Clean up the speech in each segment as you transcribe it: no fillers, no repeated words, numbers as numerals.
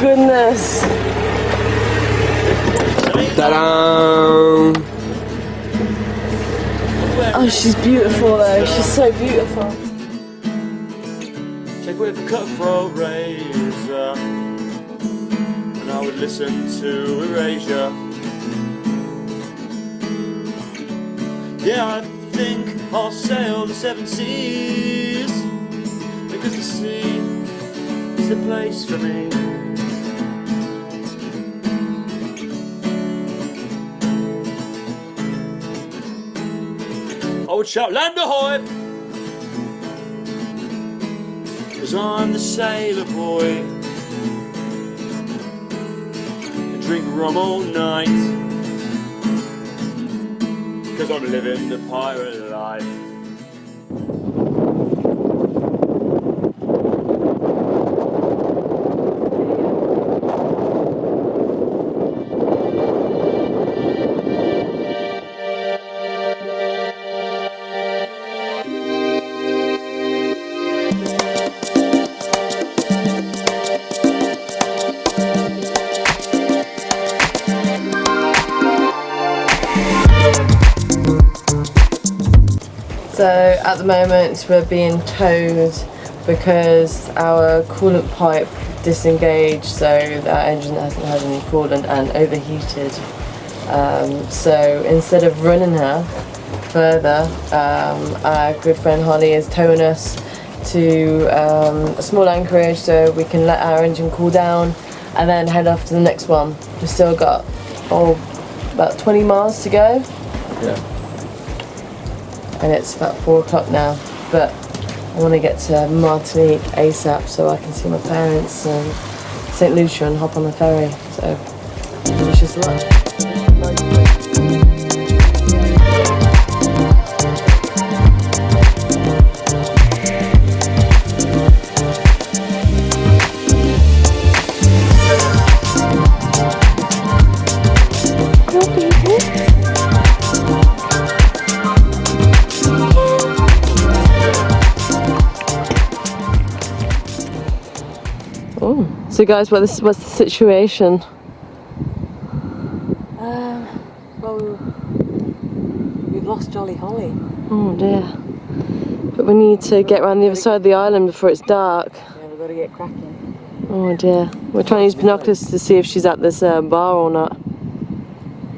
goodness. Ta-da! Oh, she's beautiful though. She's so beautiful. Check with a cutthroat razor, and I would listen to Erasure. Yeah, I think I'll sail the 7 seas, because the sea is the place for me. I would shout land ahoy, cause I'm the sailor boy, and drink rum all night, cause I'm living the pirate life. So at the moment we're being towed because our coolant pipe disengaged, so our engine hasn't had any coolant and overheated. So instead of running her further, our good friend Holly is towing us to a small anchorage so we can let our engine cool down and then head off to the next one. We've still got about 20 miles to go. Yeah. And it's about 4 o'clock now, but I want to get to Martinique ASAP so I can see my parents and St. Lucia and hop on the ferry. So, wish us luck. So guys, what's the situation? Well, we've lost Jolly Holly. Oh dear. But we need to get around the other side of the island before it's dark. Yeah, we've got to get cracking. Oh dear. We're trying to use binoculars to see if she's at this bar or not.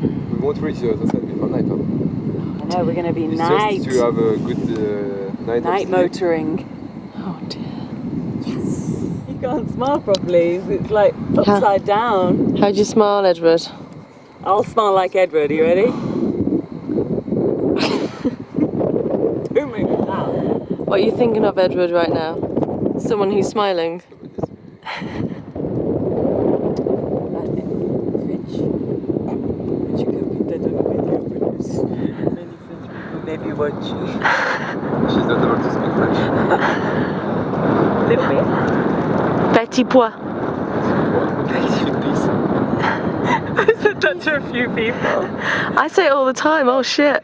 We won't reach the other side before night. Huh? I know, we're going to be It's night. just to have a good night motoring. Oh dear. You can't smile properly. It's like upside down. How'd you smile, Edward? I'll smile like Edward. Are you ready? Don't make me laugh. What are you thinking of, Edward, right now? Someone who's smiling? Maybe watching. She's not able to speak French. A little bit. Petit pois. I said that to a few people. I say it all the time, oh shit.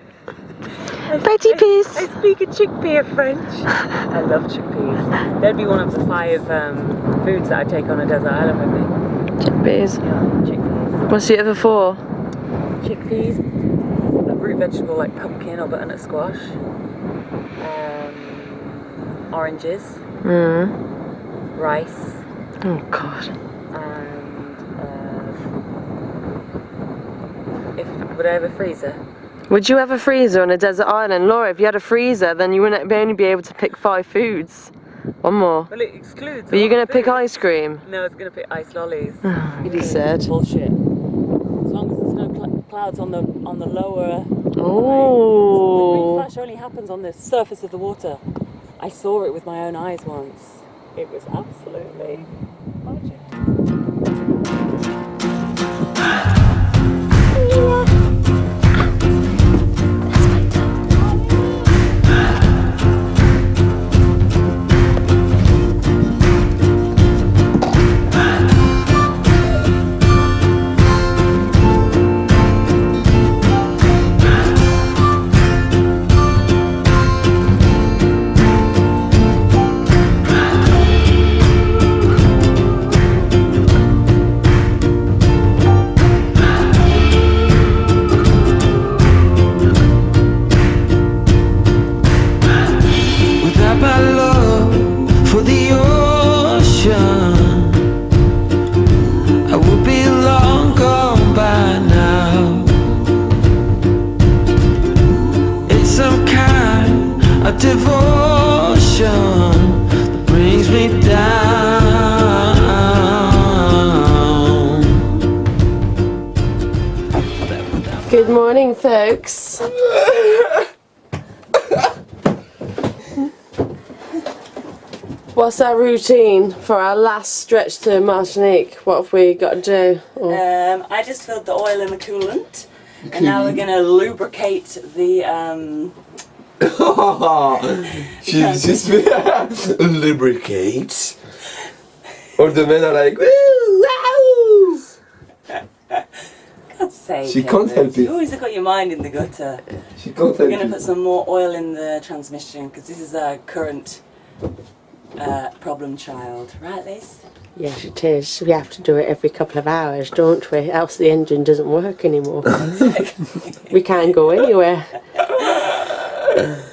Petit piece. I speak a chickpea of French. I love chickpeas. That'd be one of the 5 foods that I take on a desert island with me. Chickpeas. Yeah, chickpeas. What's the other 4? Chickpeas, a root vegetable like pumpkin or butternut squash, oranges, rice, Oh god. and would I have a freezer? Would you have a freezer on a desert island? Laura, if you had a freezer, then you wouldn't only be able to pick 5 foods. One more. Well, it excludes. Are you going to pick ice cream? No, it's going to pick ice lollies. He said. Bullshit. As long as there's no clouds on the lower. Oh. The green flash only happens on the surface of the water. I saw it with my own eyes once. It was absolutely magic. Good morning, folks. What's our routine for our last stretch to Martinique? What have we got to do? I just filled the oil in the coolant, and now we're going to lubricate the She's just lubricate. All the men are like, woo, wow. God's sake. She can't help You it. always got your mind in the gutter. She can't We're help going to put it. some more oil in the transmission because this is our current problem child. Right, Liz? Yes, it is. We have to do it every couple of hours, don't we? Else the engine doesn't work anymore. We can't go anywhere.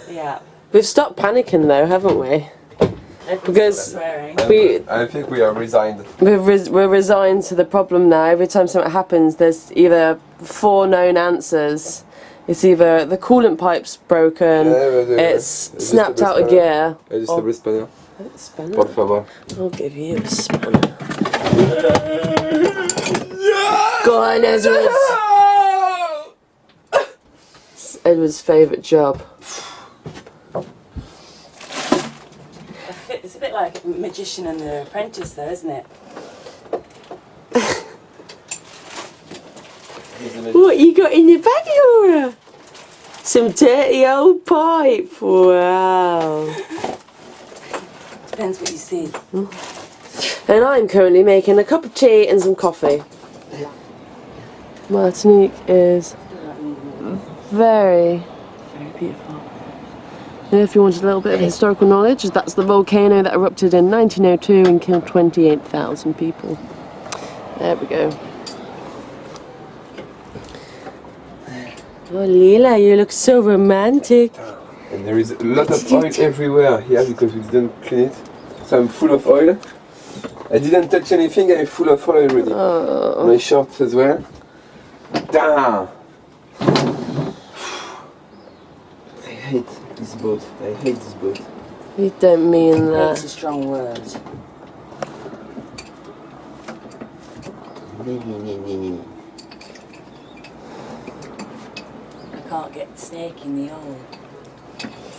Yeah. We've stopped panicking though, haven't we? Because I think we are resigned. we're resigned to the problem now. Every time something happens, there's either 4 known answers. It's either the coolant pipe's broken, it's snapped out of gear. Sobre español. Spanner? Por favor. I'll give you a spanner. Go on, Edward. It's Edward's favourite job. It's a bit like Magician and the Apprentice, though, isn't it? What you got in your bag, Laura? Some dirty old pipe. Wow. Depends what you see. And I'm currently making a cup of tea and some coffee. Martinique is very, very beautiful. And if you wanted a little bit of historical knowledge, that's the volcano that erupted in 1902 and killed 28,000 people. There we go. Oh, Lila, you look so romantic. And there is a lot of oil everywhere here because we didn't clean it. So I'm full of oil. I didn't touch anything, I'm full of oil already. Oh. My shorts as well. Damn! I hate this boat. I hate this boat. You don't mean That's that. a strong word. I can't get the snake in the oil.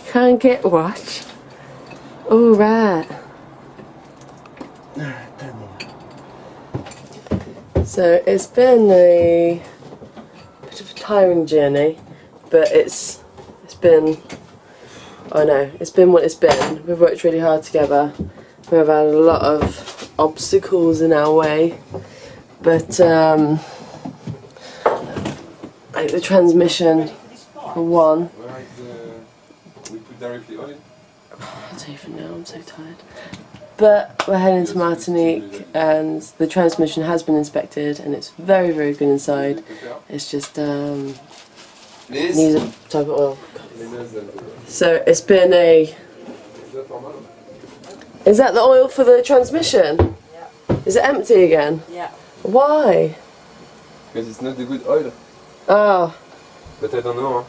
Can't get what? Oh, right. So it's been a bit of a tiring journey, but it's been, I know, it's been what it's been. We've worked really hard together. We've had a lot of obstacles in our way, but like the transmission for one. We put directly oil. I don't even know, I'm so tired. But we're heading to Martinique and the transmission has been inspected and it's very, very good inside. It's just needs a type of oil. So it's been a... Is that the oil for the transmission? Yeah. Is it empty again? Yeah. Why? Because it's not the good oil. Oh. But I don't know.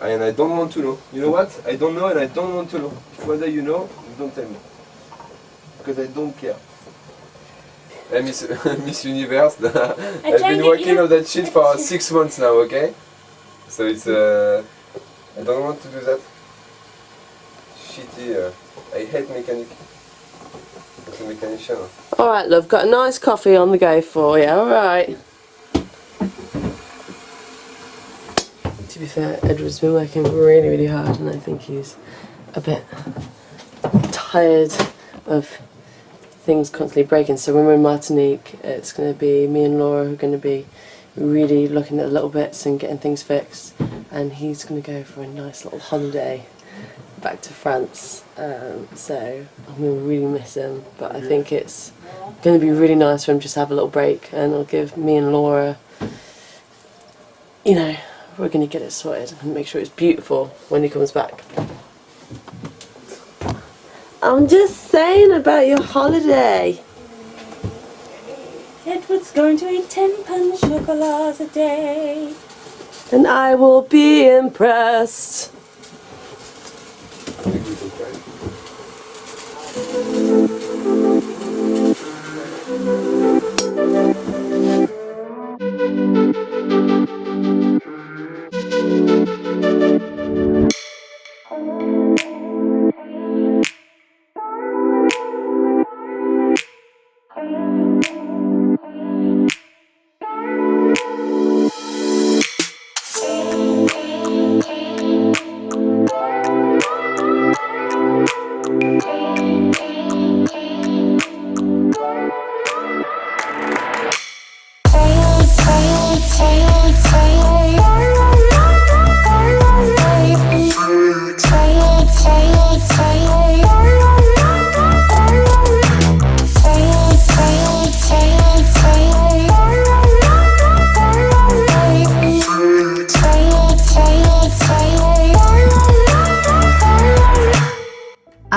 And I don't want to know. You know what? I don't know and I don't want to know. Whether you know, don't tell me. Because I don't care. Hey, Miss Universe, I've been working on that shit for 6 months now, okay? So it's, I don't want to do that. Shitty, I hate mechanic. As a mechanician. Alright, love, got a nice coffee on the go for you, alright. To be fair, Edward's been working really, really hard and I think he's a bit tired of things constantly breaking. So when we're in Martinique, it's going to be me and Laura who are going to be really looking at the little bits and getting things fixed, and he's going to go for a nice little holiday back to France. So I'm going to really miss him, but I think it's going to be really nice for him just to have a little break, and it'll give me and Laura, you know, we're going to get it sorted and make sure it's beautiful when he comes back. I'm just saying about your holiday. Edward's going to eat 10 pain de chocolats a day. And I will be impressed.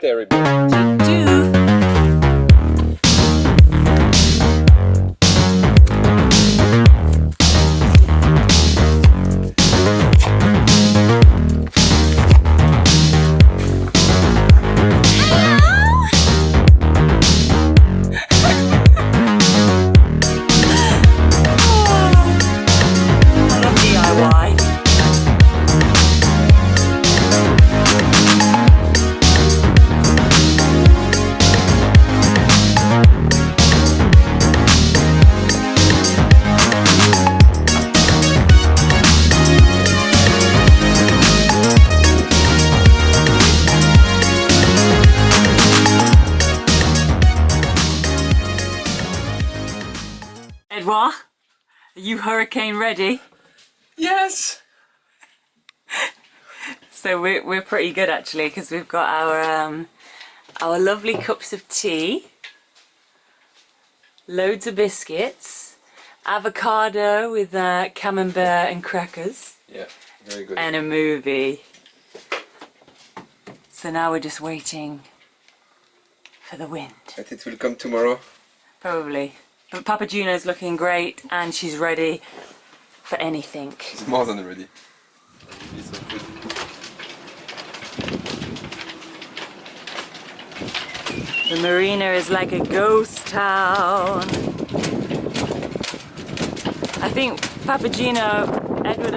terrible. Do. I love DIY. Edouard, are you hurricane ready? Yes! So we're pretty good actually because we've got our lovely cups of tea, loads of biscuits, avocado with camembert and crackers, Yeah, very good. and a movie. So now we're just waiting for the wind. And it will come tomorrow. Probably. But Papageno's looking great and she's ready for anything. It's more than ready. It's so good. The marina is like a ghost town. I think Papageno, Edward,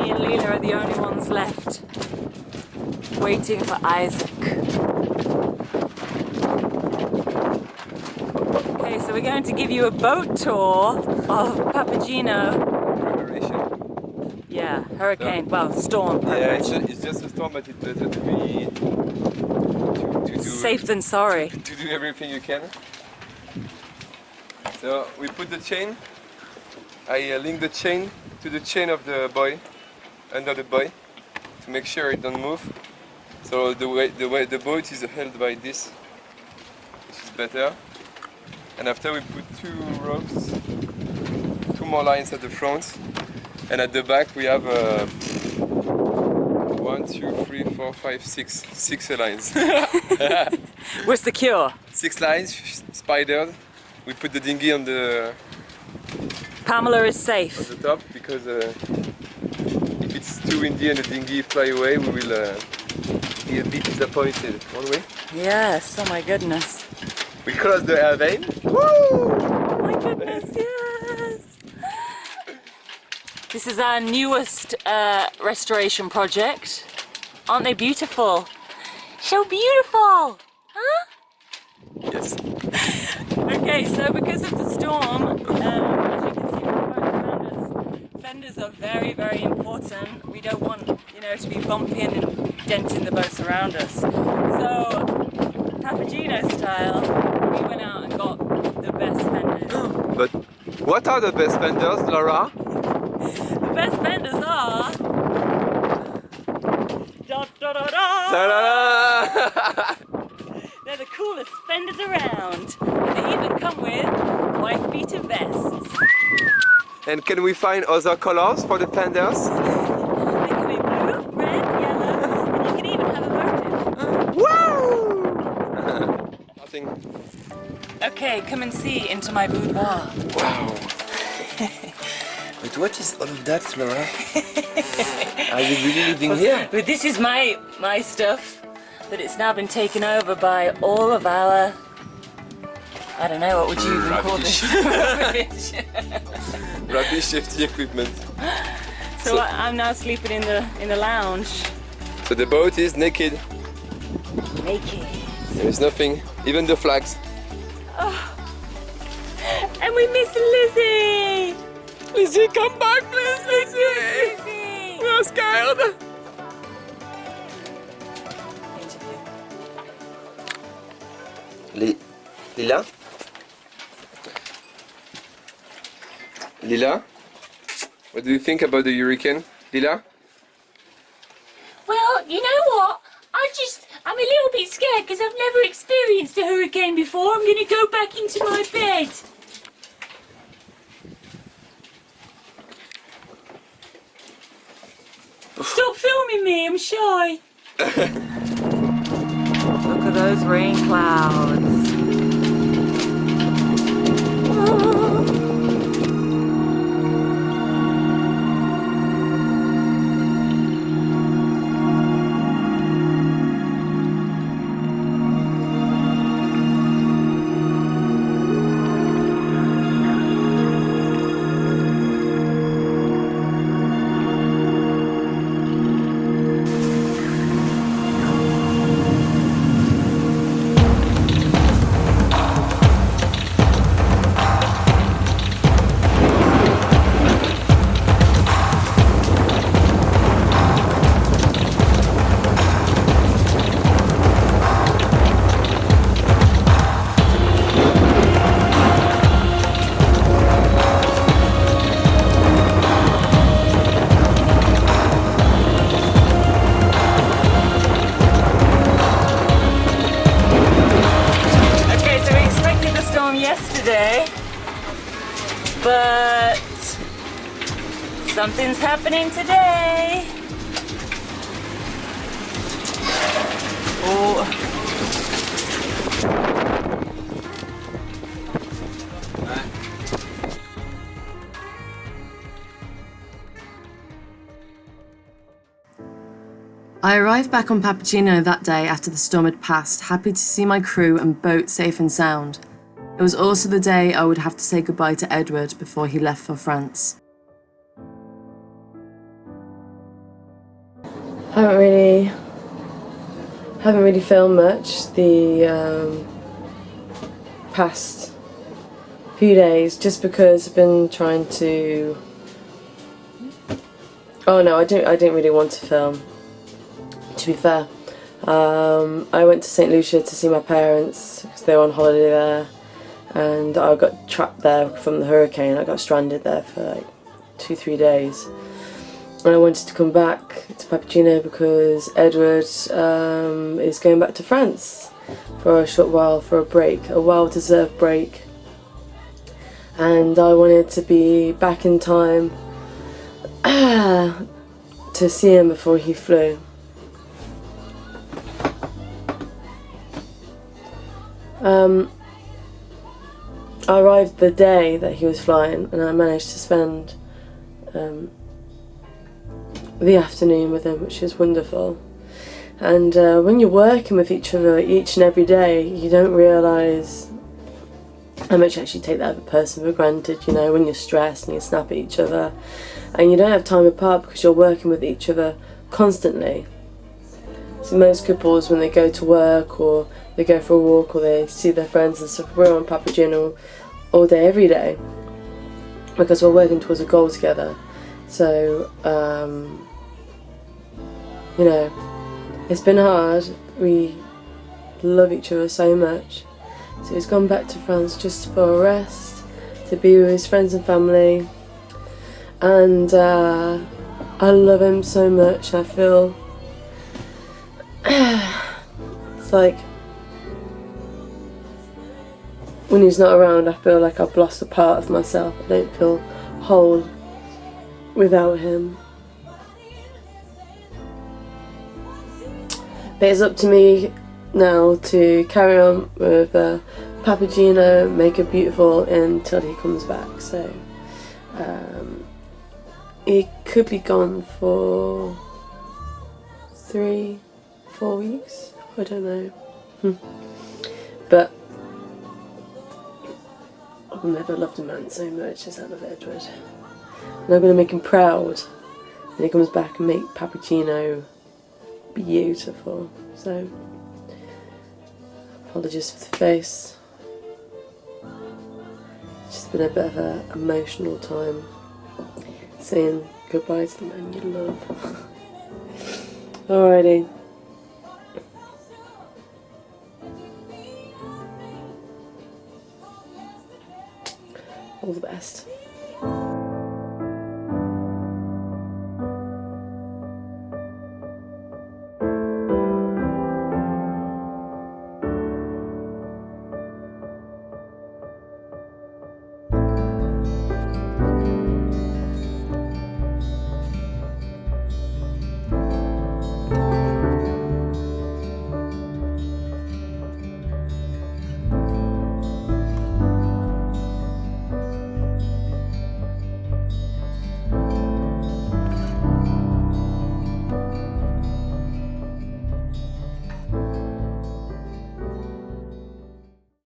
me and Leela are the only ones left waiting for Isaac. Okay, so we're going to give you a boat tour of Papageno. Preparation. Yeah, hurricane, well, storm. Yeah, it's just a storm, but it's better to be to do Safe than sorry. to do everything you can. So we put the chain. I link the chain to the chain of the buoy, under the buoy, to make sure it don't move. So the boat is held by this, which is better. And after we put 2 ropes, 2 more lines at the front, and at the back we have 1, 2, 3, 4, 5, 6 lines. What's the cure? 6 lines, spidered. We put the dinghy on the Pamela is safe. on the top because if it's too windy and the dinghy fly away, we will be a bit disappointed, won't we? Yes, oh my goodness. We cross the air vein. Woo! Oh my goodness, yes! This is our newest restoration project. Aren't they beautiful? So beautiful! Huh? Yes. Okay, so because of the storm, as you can see from the fenders are very, very important. We don't want, to be bumping and denting the boats around us. So, Papageno style, we went out and got the best fenders. But what are the best fenders, Laura? The best fenders are... Da, da, da, da. Ta-da! They're the coolest fenders around. And they even come with white beater vests. And can we find other colors for the fenders? They can be blue, red, yellow, and you can even have a motive. Woo! Nothing. Okay, come and see into my boudoir. Wow. But what is all of that, Laura? Are you really living here? But this is my stuff, but it's now been taken over by all of our, I don't know, what would you even call this? Rubbish. Rubbish safety equipment. So I'm now sleeping in the lounge. So the boat is naked. Naked. There is nothing, even the flags. Oh. And we miss Lizzie! Lizzie, come back, please, Lizzie! Lizzie! We're scared. Lila? Lila? What do you think about the hurricane? Lila? Well, you know what? I'm a little bit scared because I've never experienced a hurricane before. I'm going to go back into my bed. Stop filming me, I'm shy. Look at those rain clouds. Yesterday, but something's happening today. Oh. I arrived back on Papageno that day after the storm had passed, happy to see my crew and boat safe and sound. It was also the day I would have to say goodbye to Edward before he left for France. Haven't really filmed much the past few days, just because I've been trying to. Oh no, I didn't really want to film. To be fair, I went to St. Lucia to see my parents because they were on holiday there. And I got trapped there from the hurricane. I got stranded there for like 2-3 days. And I wanted to come back to Papageno because Edward is going back to France for a short while, for a break, a well-deserved break. And I wanted to be back in time to see him before he flew. I arrived the day that he was flying, and I managed to spend the afternoon with him, which is wonderful. And when you're working with each other each and every day, you don't realise how much you actually take the other person for granted, you know, when you're stressed and you snap at each other and you don't have time apart because you're working with each other constantly. So most couples, when they go to work or they go for a walk or they see their friends and stuff, we're on Papageno all day, every day, because we're working towards a goal together. So, you know, it's been hard. We love each other so much. So he's gone back to France just for a rest, to be with his friends and family. And I love him so much. I feel it's like when he's not around, I feel like I've lost a part of myself. I don't feel whole without him. But it's up to me now to carry on with Papageno, make it beautiful until he comes back. So he could be gone for 3-4 weeks, I don't know. But I've never loved a man so much as I love Edward. And I'm going to make him proud when he comes back and make Papageno beautiful. So, apologies for the face. It's just been a bit of an emotional time saying goodbye to the man you love. Alrighty. All the best.